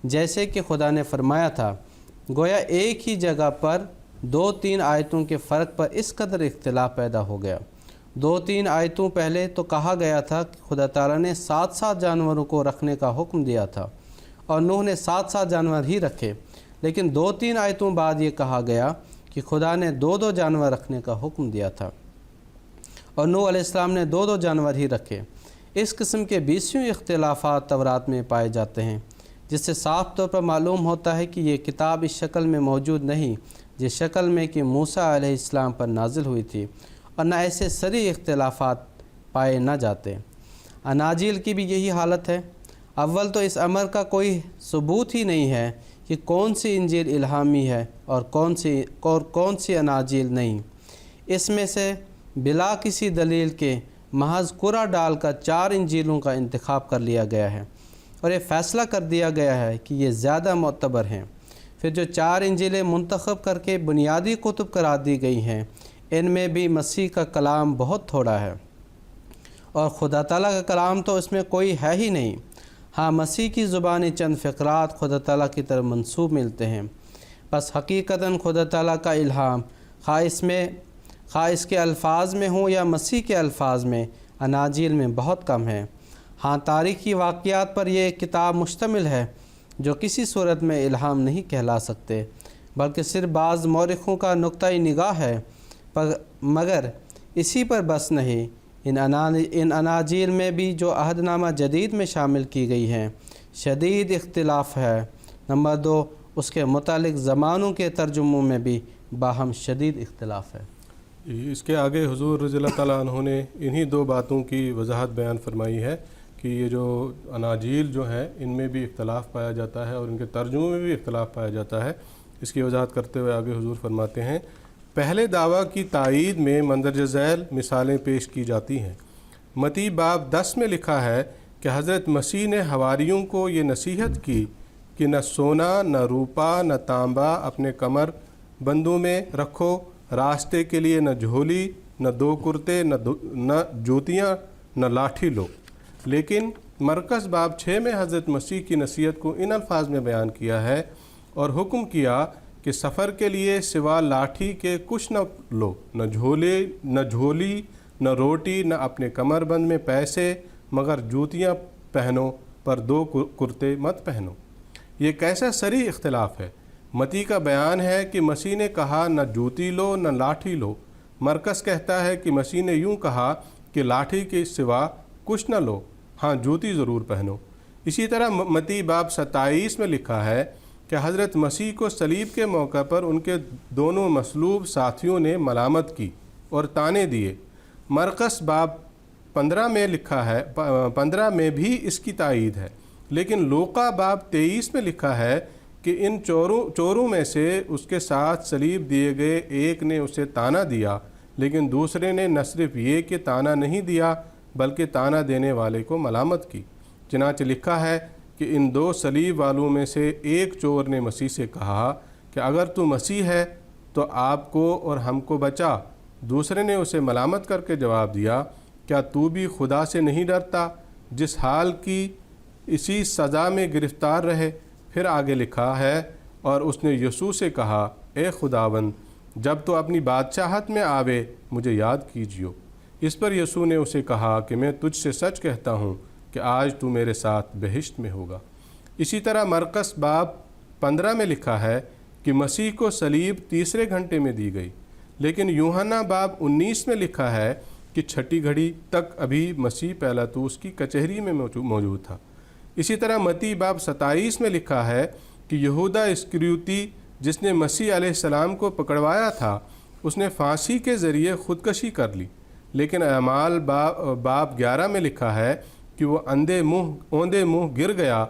جیسے کہ خدا نے فرمایا تھا۔ گویا ایک ہی جگہ پر 2-3 آیتوں کے فرق پر اس قدر اختلاف پیدا ہو گیا۔ 2-3 آیتوں پہلے تو کہا گیا تھا کہ خدا تعالیٰ نے 7 جانوروں کو رکھنے کا حکم دیا تھا اور نوح نے 7 جانور ہی رکھے، لیکن 2-3 آیتوں بعد یہ کہا گیا کہ خدا نے 2 جانور رکھنے کا حکم دیا تھا اور نوح علیہ السلام نے 2 جانور ہی رکھے۔ اس قسم کے 20 اختلافات تورات میں پائے جاتے ہیں، جس سے صاف طور پر معلوم ہوتا ہے کہ یہ کتاب اس شکل میں موجود نہیں جس شکل میں کہ موسیٰ علیہ السلام پر نازل ہوئی تھی، اور نہ ایسے صریح اختلافات پائے نہ جاتے۔ اناجیل کی بھی یہی حالت ہے۔ اول تو اس امر کا کوئی ثبوت ہی نہیں ہے کہ کون سی انجیل الہامی ہے اور کون سی اناجیل نہیں۔ اس میں سے بلا کسی دلیل کے محض قرعہ ڈال کر 4 انجیلوں کا انتخاب کر لیا گیا ہے اور یہ فیصلہ کر دیا گیا ہے کہ یہ زیادہ معتبر ہیں۔ پھر جو 4 انجیلیں منتخب کر کے بنیادی کتب قرار دی گئی ہیں، ان میں بھی مسیح کا کلام بہت تھوڑا ہے اور خدا تعالیٰ کا کلام تو اس میں کوئی ہے ہی نہیں۔ ہاں، مسیح کی زبانی چند فقرات خدا تعالیٰ کی طرف منسوب ملتے ہیں، بس حقیقتاً خدا تعالیٰ کا الہام خواہ اس کے الفاظ میں ہوں یا مسیح کے الفاظ میں اناجیل میں بہت کم ہے۔ ہاں، تاریخی واقعات پر یہ کتاب مشتمل ہے جو کسی صورت میں الہام نہیں کہلا سکتے، بلکہ صرف بعض مورخوں کا نقطۂ نگاہ ہے، مگر اسی پر بس نہیں۔ ان اناجیل میں بھی جو عہد نامہ جدید میں شامل کی گئی ہیں شدید اختلاف ہے۔ نمبر 2، اس کے متعلق زمانوں کے ترجموں میں بھی باہم شدید اختلاف ہے۔ اس کے آگے حضور رضی اللہ تعالیٰ عنہ نے انہی 2 باتوں کی وضاحت بیان فرمائی ہے کہ یہ جو اناجیل جو ہیں ان میں بھی اختلاف پایا جاتا ہے اور ان کے ترجموں میں بھی اختلاف پایا جاتا ہے۔ اس کی وضاحت کرتے ہوئے آگے حضور فرماتے ہیں، پہلے دعویٰ کی تائید میں مندرجہ ذیل مثالیں پیش کی جاتی ہیں۔ متی باب 10 میں لکھا ہے کہ حضرت مسیح نے حواریوں کو یہ نصیحت کی کہ نہ سونا، نہ روپا، نہ تانبا اپنے کمر بندوں میں رکھو، راستے کے لیے نہ جھولی، نہ 2 کرتے، نہ جوتیاں، نہ لاٹھی لو۔ لیکن مرکز باب 6 میں حضرت مسیح کی نصیحت کو ان الفاظ میں بیان کیا ہے اور حکم کیا کہ سفر کے لیے سوا لاٹھی کے کچھ نہ لو، نہ جھولی، نہ روٹی، نہ اپنے کمر بند میں پیسے، مگر جوتیاں پہنو، پر 2 کرتے مت پہنو۔ یہ کیسا صریح اختلاف ہے۔ متی کا بیان ہے کہ مسیح نے کہا نہ جوتی لو نہ لاٹھی لو، مرکز کہتا ہے کہ مسیح نے یوں کہا کہ لاٹھی کے سوا کچھ نہ لو، ہاں جوتی ضرور پہنو۔ اسی طرح متی باب 27 میں لکھا ہے کہ حضرت مسیح کو صلیب کے موقع پر ان کے دونوں مصلوب ساتھیوں نے ملامت کی اور طعنے دیے۔ مرقس باب 15 میں لکھا ہے، 15 میں بھی اس کی تائید ہے، لیکن لوقا باب 23 میں لکھا ہے کہ ان چوروں میں سے اس کے ساتھ صلیب دیے گئے ایک نے اسے طعنہ دیا، لیکن دوسرے نے نہ صرف یہ کہ طعنہ نہیں دیا بلکہ طعنہ دینے والے کو ملامت کی۔ چنانچہ لکھا ہے کہ ان 2 صلیب والوں میں سے ایک چور نے مسیح سے کہا کہ اگر تو مسیح ہے تو آپ کو اور ہم کو بچا۔ دوسرے نے اسے ملامت کر کے جواب دیا، کیا تو بھی خدا سے نہیں ڈرتا جس حال کی اسی سزا میں گرفتار رہے؟ پھر آگے لکھا ہے، اور اس نے یسوع سے کہا، اے خداوند، جب تو اپنی بادشاہت میں آوے مجھے یاد کیجیو۔ اس پر یسوع نے اسے کہا کہ میں تجھ سے سچ کہتا ہوں کہ آج تو میرے ساتھ بہشت میں ہوگا۔ اسی طرح مرقس باب 15 میں لکھا ہے کہ مسیح کو صلیب تیسرے گھنٹے میں دی گئی، لیکن یوحنا باب 19 میں لکھا ہے کہ 6 گھڑی تک ابھی مسیح پیلاطوس کی کچہری میں موجود تھا۔ اسی طرح متی باب 27 میں لکھا ہے کہ یہودا اسکریوتی جس نے مسیح علیہ السلام کو پکڑوایا تھا، اس نے پھانسی کے ذریعے خودکشی کر لی، لیکن اعمال باب 11 میں لکھا ہے کہ وہ اوندے منہ گر گیا،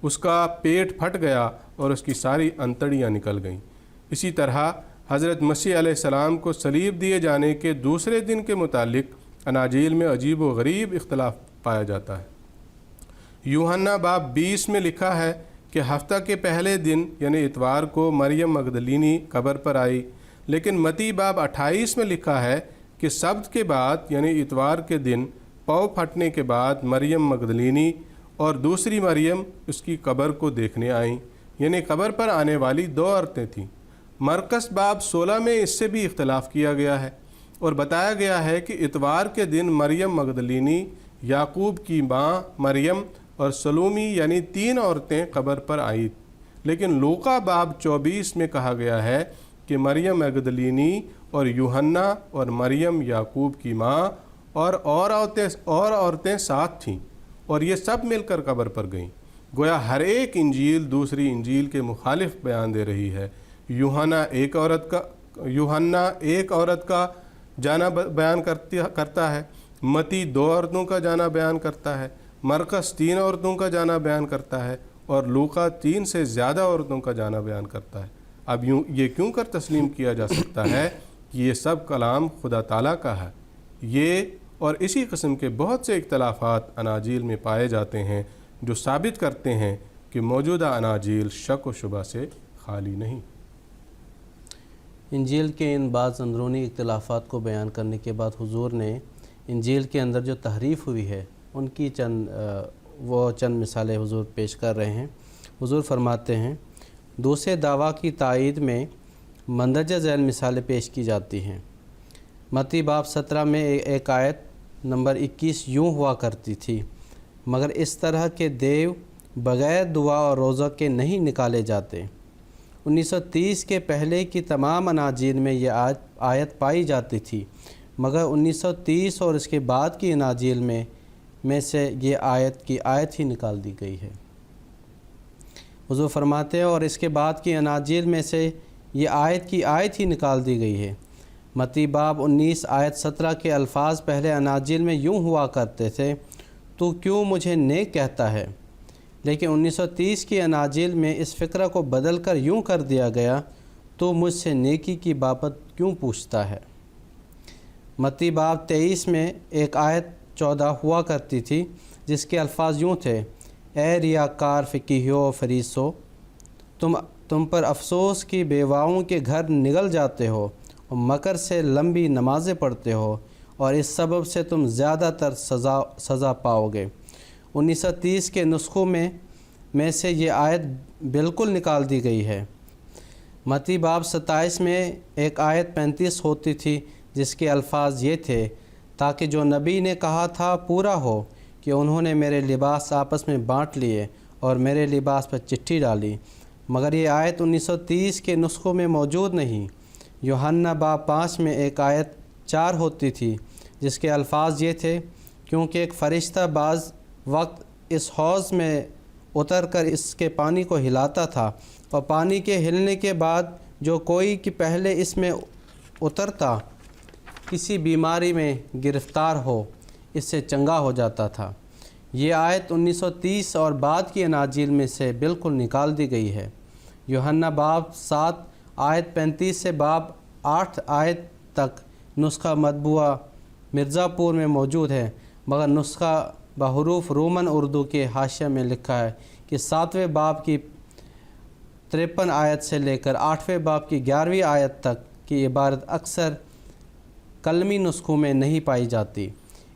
اس کا پیٹ پھٹ گیا اور اس کی ساری انتڑیاں نکل گئیں۔ اسی طرح حضرت مسیح علیہ السلام کو صلیب دیے جانے کے دوسرے دن کے متعلق اناجیل میں عجیب و غریب اختلاف پایا جاتا ہے۔ یوحنا باب 20 میں لکھا ہے کہ ہفتہ کے پہلے دن یعنی اتوار کو مریم مگدلینی قبر پر آئی، لیکن متی باب 28 میں لکھا ہے کہ سبت کے بعد یعنی اتوار کے دن پاؤں پھٹنے کے بعد مریم مگدلینی اور دوسری مریم اس کی قبر کو دیکھنے آئیں، یعنی قبر پر آنے والی 2 عورتیں تھیں۔ مرقس باب 16 میں اس سے بھی اختلاف کیا گیا ہے اور بتایا گیا ہے کہ اتوار کے دن مریم مگدلینی، یعقوب کی ماں مریم اور سلومی یعنی 3 عورتیں قبر پر آئیں، لیکن لوقا باب 24 میں کہا گیا ہے کہ مریم مگدلینی اور یوحنا اور مریم یعقوب کی ماں اور عورتیں ساتھ تھیں اور یہ سب مل کر قبر پر گئیں۔ گویا ہر ایک انجیل دوسری انجیل کے مخالف بیان دے رہی ہے۔ یوحنا ایک عورت کا جانا بیان کرتا ہے، متی 2 عورتوں کا جانا بیان کرتا ہے، مرقس 3 عورتوں کا جانا بیان کرتا ہے اور لوقا 3 سے زیادہ عورتوں کا جانا بیان کرتا ہے۔ اب یہ کیوں کر تسلیم کیا جا سکتا ہے کہ یہ سب کلام خدا تعالیٰ کا ہے؟ یہ اور اسی قسم کے بہت سے اختلافات اناجیل میں پائے جاتے ہیں جو ثابت کرتے ہیں کہ موجودہ اناجیل شک و شبہ سے خالی نہیں۔ انجیل کے ان بعض اندرونی اختلافات کو بیان کرنے کے بعد حضور نے انجیل کے اندر جو تحریف ہوئی ہے ان کی چند مثالیں حضور پیش کر رہے ہیں۔ حضور فرماتے ہیں، دوسرے دعویٰ کی تائید میں مندرجہ ذیل مثالیں پیش کی جاتی ہیں۔ متی باب 17 میں ایک آیت نمبر 21 یوں ہوا کرتی تھی، مگر اس طرح کے دیو بغیر دعا اور روزہ کے نہیں نکالے جاتے۔ 1930 کے پہلے کی تمام اناجیل میں یہ آیت پائی جاتی تھی، مگر 1930 اور اس کے بعد کی اناجیل میں سے یہ آیت ہی نکال دی گئی ہے۔ حضور فرماتے ہیں، اور اس کے بعد کی اناجیل میں سے یہ آیت ہی نکال دی گئی ہے۔ متی باب 19 آیت 17 کے الفاظ پہلے اناجیل میں یوں ہوا کرتے تھے، تو کیوں مجھے نیک کہتا ہے؟ لیکن 1930 کی اناجیل میں اس فقرہ کو بدل کر یوں کر دیا گیا، تو مجھ سے نیکی کی بابت کیوں پوچھتا ہے؟ متی باب 23 میں ایک آیت 14 ہوا کرتی تھی جس کے الفاظ یوں تھے: اے ریاکار فقیہو و فریسو، تم پر افسوس کی بیواؤں کے گھر نگل جاتے ہو اور مکر سے لمبی نمازیں پڑھتے ہو، اور اس سبب سے تم زیادہ تر سزا پاؤ گے۔ 1930 کے نسخوں میں سے یہ آیت بالکل نکال دی گئی ہے۔ متی باب 27 میں ایک آیت 35 ہوتی تھی جس کے الفاظ یہ تھے: تاکہ جو نبی نے کہا تھا پورا ہو کہ انہوں نے میرے لباس آپس میں بانٹ لیے اور میرے لباس پر چٹھی ڈالی۔ مگر یہ آیت 1930 کے نسخوں میں موجود نہیں۔ یوحنا باب 5 میں ایک آیت 4 ہوتی تھی جس کے الفاظ یہ تھے: کیونکہ ایک فرشتہ بعض وقت اس حوض میں اتر کر اس کے پانی کو ہلاتا تھا، اور پانی کے ہلنے کے بعد جو کوئی کہ پہلے اس میں اترتا کسی بیماری میں گرفتار ہو، اس سے چنگا ہو جاتا تھا۔ یہ آیت 1930 اور بعد کی اناجیل میں سے بالکل نکال دی گئی ہے۔ یوحنا باب 7 آیت 35 سے باب 8 آیت تک نسخہ مطبوعہ مرزا پور میں موجود ہے، مگر نسخہ بحروف رومن اردو کے حاشیہ میں لکھا ہے کہ 7ویں باب کی 53 آیت سے لے کر 8ویں باب کی 11ویں آیت تک کی عبارت اکثر قلمی نسخوں میں نہیں پائی جاتی۔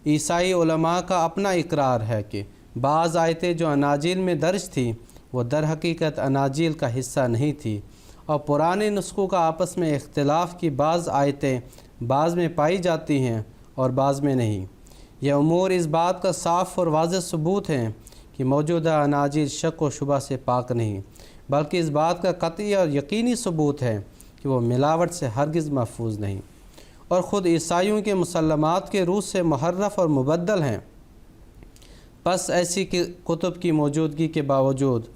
عیسائی علماء کا اپنا اقرار ہے کہ بعض آیتیں جو اناجیل میں درج تھیں وہ در حقیقت اناجیل کا حصہ نہیں تھی، اور پرانے نسخوں کا آپس میں اختلاف کی بعض آیتیں بعض میں پائی جاتی ہیں اور بعض میں نہیں۔ یہ امور اس بات کا صاف اور واضح ثبوت ہیں کہ موجودہ اناجیل شک و شبہ سے پاک نہیں، بلکہ اس بات کا قطعی اور یقینی ثبوت ہے کہ وہ ملاوٹ سے ہرگز محفوظ نہیں، اور خود عیسائیوں کے مسلمات کے روح سے محرف اور مبدل ہیں۔ پس ایسی کتب کی موجودگی کے باوجود،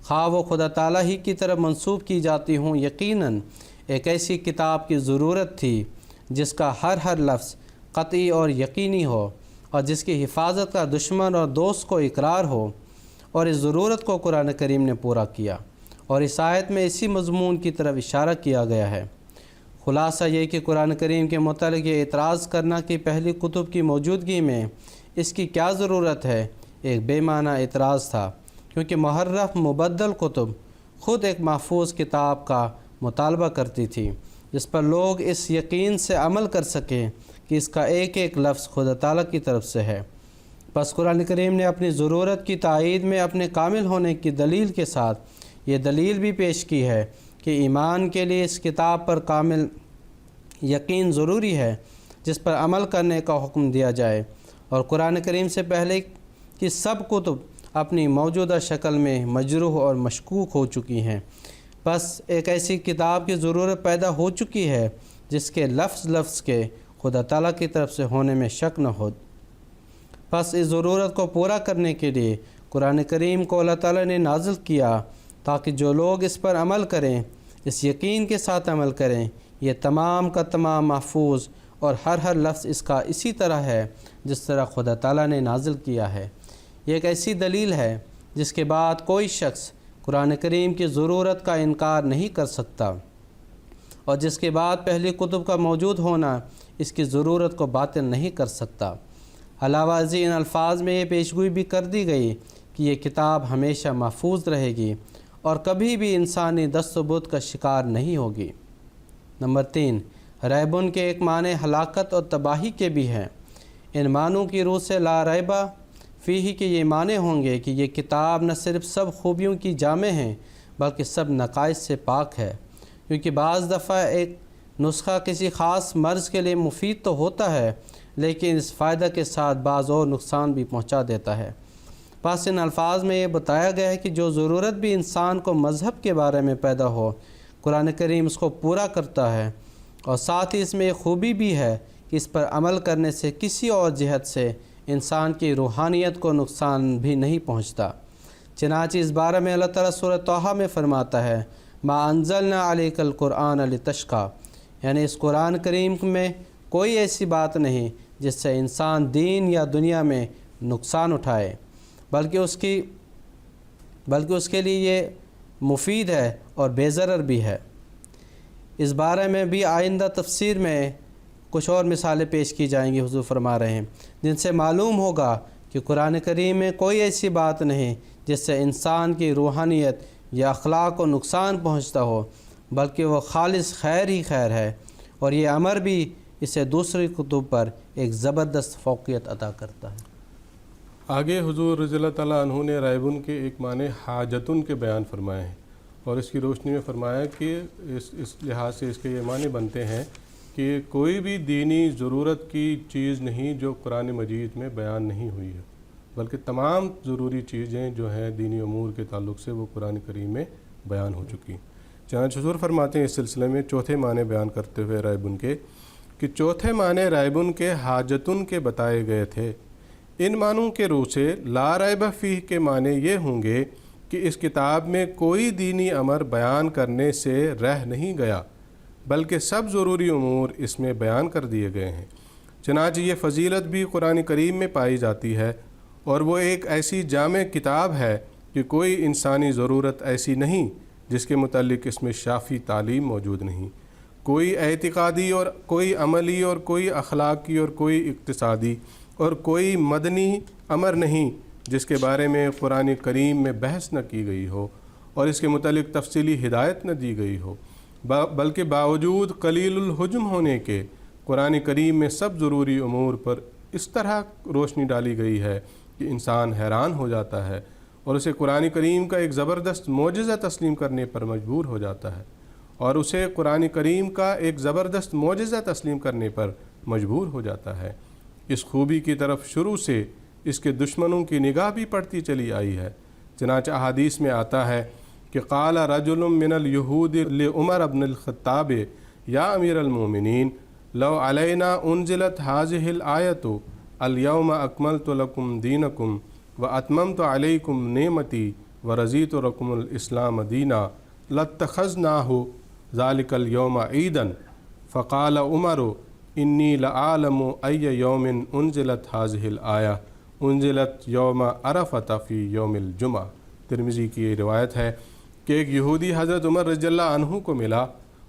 خواہ وہ خدا تعالیٰ ہی کی طرف منسوب کی جاتی ہوں، یقیناً ایک ایسی کتاب کی ضرورت تھی جس کا ہر لفظ قطعی اور یقینی ہو، اور جس کی حفاظت کا دشمن اور دوست کو اقرار ہو، اور اس ضرورت کو قرآن کریم نے پورا کیا، اور اس آیت میں اسی مضمون کی طرف اشارہ کیا گیا ہے۔ خلاصہ یہ کہ قرآن کریم کے متعلق یہ اعتراض کرنا کہ پہلی کتب کی موجودگی میں اس کی کیا ضرورت ہے، ایک بے معنی اعتراض تھا، کیونکہ محرف مبدل کتب خود ایک محفوظ کتاب کا مطالبہ کرتی تھی جس پر لوگ اس یقین سے عمل کر سکیں کہ اس کا ایک ایک لفظ خدا تعالیٰ کی طرف سے ہے۔ بس قرآن کریم نے اپنی ضرورت کی تائید میں اپنے کامل ہونے کی دلیل کے ساتھ یہ دلیل بھی پیش کی ہے کہ ایمان کے لیے اس کتاب پر کامل یقین ضروری ہے جس پر عمل کرنے کا حکم دیا جائے، اور قرآن کریم سے پہلے کی سب کتب اپنی موجودہ شکل میں مجروح اور مشکوک ہو چکی ہیں۔ بس ایک ایسی کتاب کی ضرورت پیدا ہو چکی ہے جس کے لفظ کے خدا تعالیٰ کی طرف سے ہونے میں شک نہ ہو۔ بس اس ضرورت کو پورا کرنے کے لیے قرآن کریم کو اللہ تعالیٰ نے نازل کیا تاکہ جو لوگ اس پر عمل کریں، اس یقین کے ساتھ عمل کریں یہ تمام کا تمام محفوظ، اور ہر لفظ اس کا اسی طرح ہے جس طرح خدا تعالیٰ نے نازل کیا ہے۔ یہ ایک ایسی دلیل ہے جس کے بعد کوئی شخص قرآن کریم کی ضرورت کا انکار نہیں کر سکتا، اور جس کے بعد پہلی کتب کا موجود ہونا اس کی ضرورت کو باطل نہیں کر سکتا۔ علاوہ ازیں ان الفاظ میں یہ پیشگوئی بھی کر دی گئی کہ یہ کتاب ہمیشہ محفوظ رہے گی اور کبھی بھی انسانی دست و بت کا شکار نہیں ہوگی۔ نمبر 3، ریبن کے ایک معنی ہلاکت اور تباہی کے بھی ہیں۔ ان معنوں کی روح سے لا ریبہ فیہ کہ یہ معنی ہوں گے کہ یہ کتاب نہ صرف سب خوبیوں کی جامع ہیں بلکہ سب نقائص سے پاک ہے، کیونکہ بعض دفعہ ایک نسخہ کسی خاص مرض کے لیے مفید تو ہوتا ہے لیکن اس فائدہ کے ساتھ بعض اور نقصان بھی پہنچا دیتا ہے۔ بس ان الفاظ میں یہ بتایا گیا ہے کہ جو ضرورت بھی انسان کو مذہب کے بارے میں پیدا ہو، قرآن کریم اس کو پورا کرتا ہے، اور ساتھ ہی اس میں یہ خوبی بھی ہے کہ اس پر عمل کرنے سے کسی اور جہت سے انسان کی روحانیت کو نقصان بھی نہیں پہنچتا۔ چنانچہ اس بارے میں اللہ تعالیٰ سورہ طٰہٰ میں فرماتا ہے: ما انزلنا علیک القرآن لتشقی، یعنی اس قرآن کریم میں کوئی ایسی بات نہیں جس سے انسان دین یا دنیا میں نقصان اٹھائے، بلکہ اس کے لیے یہ مفید ہے اور بے ضرر بھی ہے۔ اس بارے میں بھی آئندہ تفسیر میں کچھ اور مثالیں پیش کی جائیں گی، حضور فرما رہے ہیں، جن سے معلوم ہوگا کہ قرآن کریم میں کوئی ایسی بات نہیں جس سے انسان کی روحانیت یا اخلاق کو نقصان پہنچتا ہو، بلکہ وہ خالص خیر ہی خیر ہے، اور یہ امر بھی اسے دوسری کتب پر ایک زبردست فوقیت عطا کرتا ہے۔ آگے حضور رضی اللہ تعالیٰ عنہ نے رائبن کے ایک معنی حاجتن کے بیان فرمائے ہیں، اور اس کی روشنی میں فرمایا کہ اس لحاظ سے اس کے یہ معنی بنتے ہیں کہ کوئی بھی دینی ضرورت کی چیز نہیں جو قرآن مجید میں بیان نہیں ہوئی ہے، بلکہ تمام ضروری چیزیں جو ہیں دینی امور کے تعلق سے وہ قرآن کریم میں بیان ہو چکی۔ چنانچہ حضور فرماتے ہیں اس سلسلے میں چوتھے معنی بیان کرتے ہوئے رائبن کے کہ چوتھے معنی رائبن کے حاجتن کے بتائے گئے تھے۔ ان معنوں کے روح سے لا ریب فیہ کے معنی یہ ہوں گے کہ اس کتاب میں کوئی دینی امر بیان کرنے سے رہ نہیں گیا، بلکہ سب ضروری امور اس میں بیان کر دیے گئے ہیں۔ چنانچہ یہ فضیلت بھی قرآن کریم میں پائی جاتی ہے، اور وہ ایک ایسی جامع کتاب ہے کہ کوئی انسانی ضرورت ایسی نہیں جس کے متعلق اس میں شافی تعلیم موجود نہیں، کوئی اعتقادی اور کوئی عملی اور کوئی اخلاقی اور کوئی اقتصادی اور کوئی مدنی امر نہیں جس کے بارے میں قرآن کریم میں بحث نہ کی گئی ہو اور اس کے متعلق تفصیلی ہدایت نہ دی گئی ہو، بلکہ باوجود قلیل الحجم ہونے کے قرآن کریم میں سب ضروری امور پر اس طرح روشنی ڈالی گئی ہے کہ انسان حیران ہو جاتا ہے اور اسے قرآن کریم کا ایک زبردست معجزہ تسلیم کرنے پر مجبور ہو جاتا ہے، اور اسے قرآن کریم کا ایک زبردست معجزہ تسلیم کرنے پر مجبور ہو جاتا ہے۔ اس خوبی کی طرف شروع سے اس کے دشمنوں کی نگاہ بھی پڑتی چلی آئی ہے۔ چنانچہ احادیث میں آتا ہے کہ قال رجل من الیہود لعمر بن الخطاب یا امیر المومنین لو علینا انزلت هذه الآیۃ الیوم اکملت لکم دینکم واتممت علیکم نعمتی ورضیت لکم الاسلام دینا لاتخذناہ ذلک اليوم عیدا فقال عمر انی لعالم ای یوم انزلت هذه الآیہ انزلت یوم عرفۃ فی یوم الجمعہ۔ ترمذی کی یہ روایت ہے کہ ایک یہودی حضرت عمر رضی اللہ عنہ کو ملا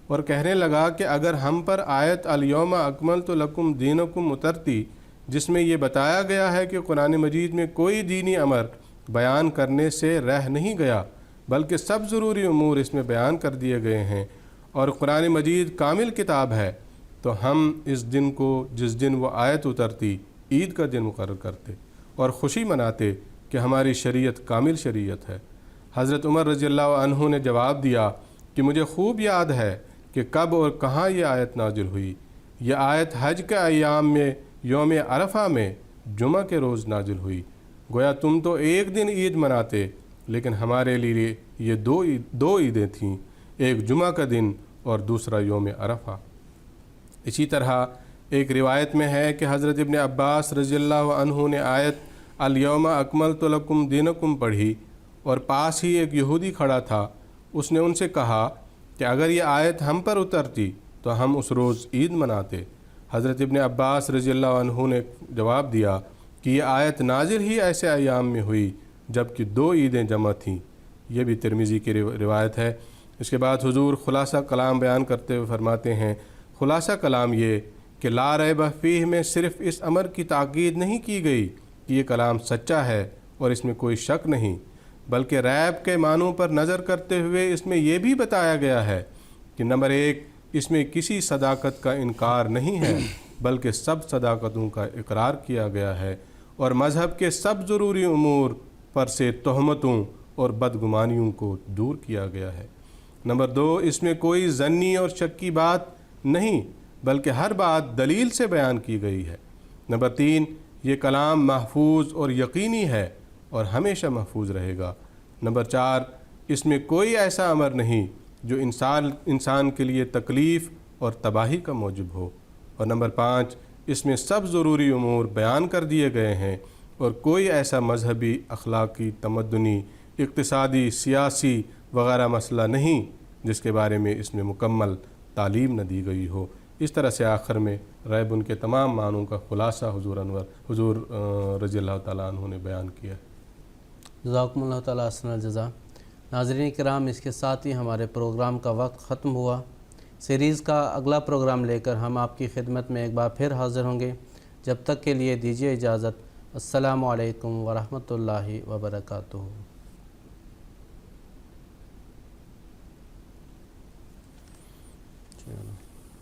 اور کہنے لگا کہ اگر ہم پر آیت الیوم اکملت لکم دینکم اترتی جس میں یہ بتایا گیا ہے کہ قرآن مجید میں کوئی دینی امر بیان کرنے سے رہ نہیں گیا بلکہ سب ضروری امور اس میں بیان کر دیے گئے ہیں اور قرآن مجید کامل کتاب ہے، تو ہم اس دن کو جس دن وہ آیت اترتی عید کا دن مقرر کرتے اور خوشی مناتے کہ ہماری شریعت کامل شریعت ہے۔ حضرت عمر رضی اللہ عنہ نے جواب دیا کہ مجھے خوب یاد ہے کہ کب اور کہاں یہ آیت نازل ہوئی۔ یہ آیت حج کے ایام میں یوم عرفہ میں جمعہ کے روز نازل ہوئی، گویا تم تو ایک دن عید مناتے لیکن ہمارے لیے یہ دو عیدیں تھیں، ایک جمعہ کا دن اور دوسرا یوم عرفہ۔ اسی طرح ایک روایت میں ہے کہ حضرت ابن عباس رضی اللہ عنہ نے آیت الیوم اکملت لکم دینکم پڑھی اور پاس ہی ایک یہودی کھڑا تھا، اس نے ان سے کہا کہ اگر یہ آیت ہم پر اترتی تو ہم اس روز عید مناتے۔ حضرت ابن عباس رضی اللہ عنہ نے جواب دیا کہ یہ آیت نازل ہی ایسے ایام میں ہوئی جب کہ دو عیدیں جمع تھیں۔ یہ بھی ترمذی کی روایت ہے۔ اس کے بعد حضور خلاصہ کلام بیان کرتے ہوئے فرماتے ہیں، خلاصہ کلام یہ کہ لا ریب فیہ میں صرف اس امر کی تاکید نہیں کی گئی کہ یہ کلام سچا ہے اور اس میں کوئی شک نہیں، بلکہ ریب کے معنوں پر نظر کرتے ہوئے اس میں یہ بھی بتایا گیا ہے کہ نمبر ایک، اس میں کسی صداقت کا انکار نہیں ہے بلکہ سب صداقتوں کا اقرار کیا گیا ہے اور مذہب کے سب ضروری امور پر سے تہمتوں اور بدگمانیوں کو دور کیا گیا ہے۔ نمبر دو، اس میں کوئی ظنی اور شکی بات نہیں بلکہ ہر بات دلیل سے بیان کی گئی ہے۔ نمبر تین، یہ کلام محفوظ اور یقینی ہے اور ہمیشہ محفوظ رہے گا۔ نمبر چار، اس میں کوئی ایسا امر نہیں جو انسان کے لیے تکلیف اور تباہی کا موجب ہو۔ اور نمبر پانچ، اس میں سب ضروری امور بیان کر دیے گئے ہیں اور کوئی ایسا مذہبی، اخلاقی، تمدنی، اقتصادی، سیاسی وغیرہ مسئلہ نہیں جس کے بارے میں اس میں مکمل تعلیم نہ دی گئی ہو۔ اس طرح سے آخر میں غیب ان کے تمام معنوں کا خلاصہ حضور رضی اللہ تعالیٰ عنہ نے بیان کیا ہے۔ جزاکم اللہ تعالیٰ احسن الجزا۔ ناظرین کرام، اس کے ساتھ ہی ہمارے پروگرام کا وقت ختم ہوا۔ سیریز کا اگلا پروگرام لے کر ہم آپ کی خدمت میں ایک بار پھر حاضر ہوں گے۔ جب تک کے لیے دیجیے اجازت۔ السلام علیکم ورحمۃ اللہ وبرکاتہ۔